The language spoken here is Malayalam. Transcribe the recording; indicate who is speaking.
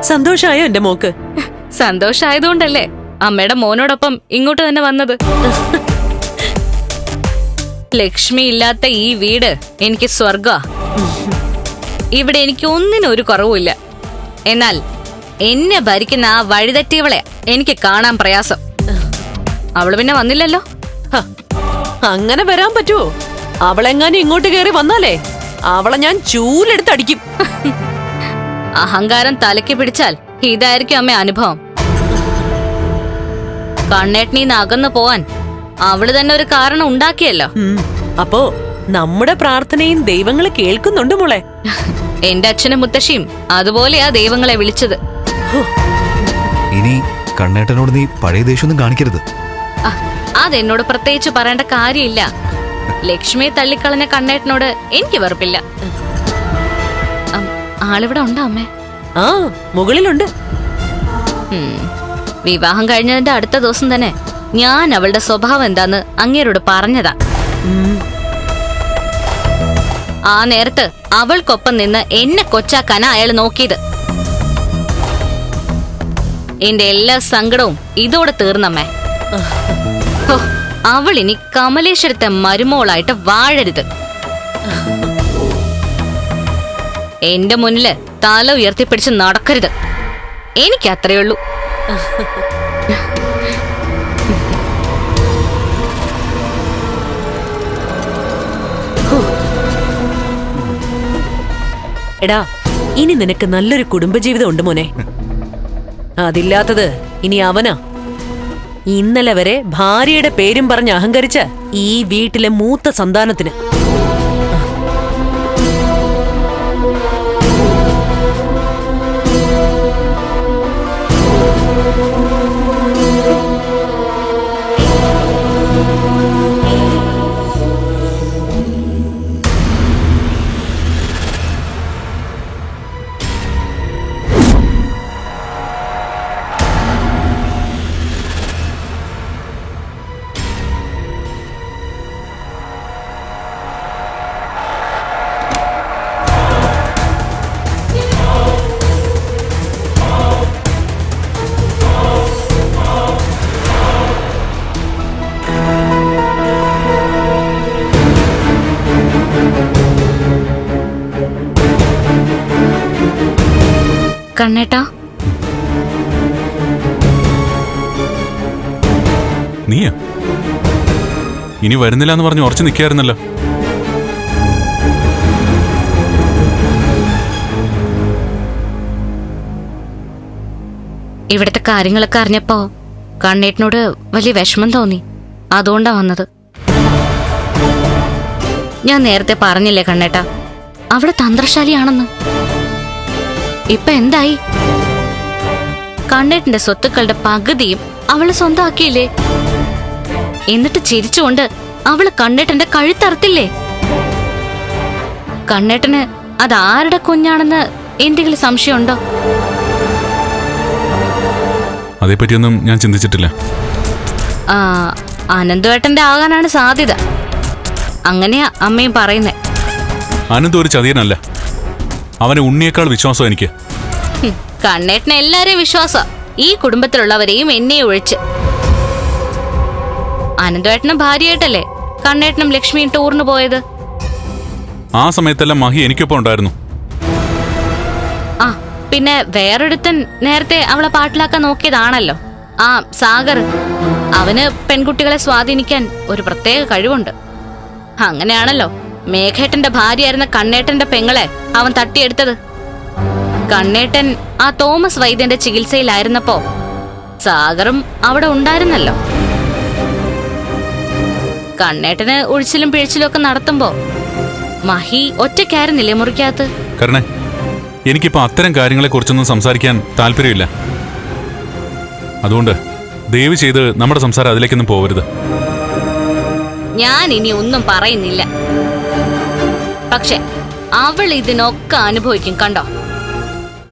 Speaker 1: സന്തോഷായോ എന്റെ മോക്ക്?
Speaker 2: സന്തോഷായതുകൊണ്ടല്ലേ അമ്മയുടെ മോനോടൊപ്പം ഇങ്ങോട്ട് തന്നെ വന്നത്. ലക്ഷ്മി ഇല്ലാത്ത ഈ വീട് എനിക്ക് സ്വർഗ. ഇവിടെ എനിക്ക് ഒന്നിനും ഒരു കുറവുമില്ല. എന്നാൽ എന്നെ ഭരിക്കുന്ന ആ വഴിതെറ്റിയവളെ എനിക്ക് കാണാൻ പ്രയാസം. അവള് പിന്നെ വന്നില്ലല്ലോ.
Speaker 1: അങ്ങനെ വരാൻ പറ്റുമോ? അവളെങ്ങാനും ഇങ്ങോട്ട് കയറി വന്നാലേ അവളെ ഞാൻ ചൂലെടുത്തടിക്കും.
Speaker 2: അഹങ്കാരം തലയ്ക്ക് പിടിച്ചാൽ ഇതായിരിക്കും അമ്മ അനുഭവം. കണ്ണേട്ടനീന്ന് അകന്നു പോവാൻ അവള് തന്നെ ഒരു കാരണം ഉണ്ടാക്കിയല്ലോ.
Speaker 1: അപ്പോ നമ്മുടെ പ്രാർത്ഥനയും ദൈവങ്ങള് കേൾക്കുന്നുണ്ട് മോളെ.
Speaker 2: എന്റെ അച്ഛനും മുത്തശ്ശിയും അതുപോലെയാ ദൈവങ്ങളെ വിളിച്ചത്.
Speaker 3: ഇനി കണ്ണേട്ടനോട് നീ പഴയ ദേഷ്യമൊന്നും കാണിക്കരുത്.
Speaker 2: അതെന്നോട് പ്രത്യേകിച്ച് പറയേണ്ട കാര്യമില്ല. ലക്ഷ്മിയെ തള്ളിക്കളഞ്ഞ കണ്ണേട്ടനോട് എനിക്ക് വെറുപ്പില്ല. ആളിവിടെ ഉണ്ടോ അമ്മേ?
Speaker 1: ആ, മുകളിലുണ്ട്.
Speaker 2: വിവാഹം കഴിഞ്ഞതിന്റെ അടുത്ത ദിവസം തന്നെ ഞാൻ അവളുടെ സ്വഭാവം എന്താന്ന് അങ്ങേരോട് പറഞ്ഞതാ. ആ നേരത്ത് അവൾക്കൊപ്പം നിന്ന് എന്നെ കൊച്ചാക്കാനാ അയാൾ നോക്കിയത്. എന്റെ എല്ലാ സങ്കടവും ഇതോടെ തീർന്നമ്മേ. അവൾ ഇനി കമലേശ്വരത്തെ മരുമോളായിട്ട് വാഴരുത്. എന്റെ മുന്നില് തല ഉയർത്തിപ്പിടിച്ച് നടക്കരുത്. എനിക്ക് അത്രയേ ഉള്ളൂ.
Speaker 1: എടാ, ഇനി നിനക്ക് നല്ലൊരു കുടുംബജീവിതം ഉണ്ട് മോനെ. അതില്ലാത്തത് ഇനി അവനാ. ഇന്നലെ വരെ ഭാര്യയുടെ പേരും പറഞ്ഞ് അഹങ്കരിച്ച ഈ വീട്ടിലെ മൂത്ത സന്താനത്തിന്
Speaker 2: കണ്ണേട്ടാ,
Speaker 4: നീയാ ഇനി വരുന്നില്ല എന്ന് പറഞ്ഞ് ഉറച്ചു നിൽക്കായിരുന്നല്ലോ.
Speaker 2: ഇവിടുത്തെ കാര്യങ്ങളൊക്കെ അറിഞ്ഞപ്പോ കണ്ണേട്ടനോട് വലിയ വിഷമം തോന്നി. അതുകൊണ്ടാ വന്നത്. ഞാൻ നേരത്തെ പറഞ്ഞില്ലേ കണ്ണേട്ടാ, അവള് തന്ത്രശാലിയാണെന്ന്. ഇപ്പൊ എന്തായി? കണ്ണേട്ടന്റെ സ്വത്തുക്കളുടെ പകുതിയും അവള് സ്വന്തമാക്കിയില്ലേ? എന്നിട്ട് ചിരിച്ചുകൊണ്ട് അവള് കണ്ണേട്ടന്റെ കഴുത്തറുത്തില്ലേ? കണ്ണേട്ടന് അതാരുടെ കുഞ്ഞാണെന്ന് എന്തെങ്കിലും സംശയമുണ്ടോ?
Speaker 4: അതേപ്പറ്റിയൊന്നും ഞാൻ ചിന്തിച്ചിട്ടില്ല.
Speaker 2: അനന്തുവേട്ടന്റെ ആകാനാണ് സാധ്യത. അങ്ങനെയാ അമ്മയും പറയുന്നേ.
Speaker 4: അനന്ത് ഒരു ചതിയനല്ല. അവനെ ഉണ്ണിയേക്കാൾ വിശ്വാസം എനിക്ക്.
Speaker 2: കണ്ണേട്ടന് എല്ലാരെയും വിശ്വാസ, ഈ കുടുംബത്തിലുള്ളവരെയും എന്നെ ഒഴിച്ച്. അനന്തേട്ടനും ഭാര്യയായിട്ടല്ലേ കണ്ണേട്ടനും ലക്ഷ്മിയും ടൂറിന് പോയത്?
Speaker 4: ആ സമയത്തെല്ലാം മഹി എനിക്കൊപ്പം ഉണ്ടായിരുന്നു.
Speaker 2: പിന്നെ വേറൊരുത്തൻ നേരത്തെ അവളെ പാട്ടിലാക്കാൻ നോക്കിയതാണല്ലോ, ആ സാഗർ. അവന് പെൺകുട്ടികളെ സ്വാധീനിക്കാൻ ഒരു പ്രത്യേക കഴിവുണ്ട്. അങ്ങനെയാണല്ലോ മേഘേട്ടന്റെ ഭാര്യയായിരുന്ന കണ്ണേട്ടന്റെ പെങ്ങളെ അവൻ തട്ടിയെടുത്തത്. കണ്ണേട്ടൻ ആ തോമസ് വൈദ്യന്റെ ചികിത്സയിലായിരുന്നപ്പോ സാഗറും അവിടെ ഉണ്ടായിരുന്നല്ലോ. കണ്ണേട്ടന് ഒഴിച്ചിലും പിഴിച്ചിലും ഒക്കെ നടത്തുമ്പോ മഹി ഒറ്റയ്ക്കായിരുന്നില്ലേ മുറിക്കകത്ത്?
Speaker 4: കരണേ, എനിക്കിപ്പോ അത്തരം കാര്യങ്ങളെ കുറിച്ചൊന്നും സംസാരിക്കാൻ താല്പര്യമില്ല. അതുകൊണ്ട് ദയവ് ചെയ്ത് നമ്മുടെ സംസാരം അതിലേക്കൊന്നും പോവരുത്.
Speaker 2: ഞാൻ ഇനി ഒന്നും പറയുന്നില്ല. പക്ഷെ അവൾ ഇതിനൊക്കെ അനുഭവിക്കും, കണ്ടോ?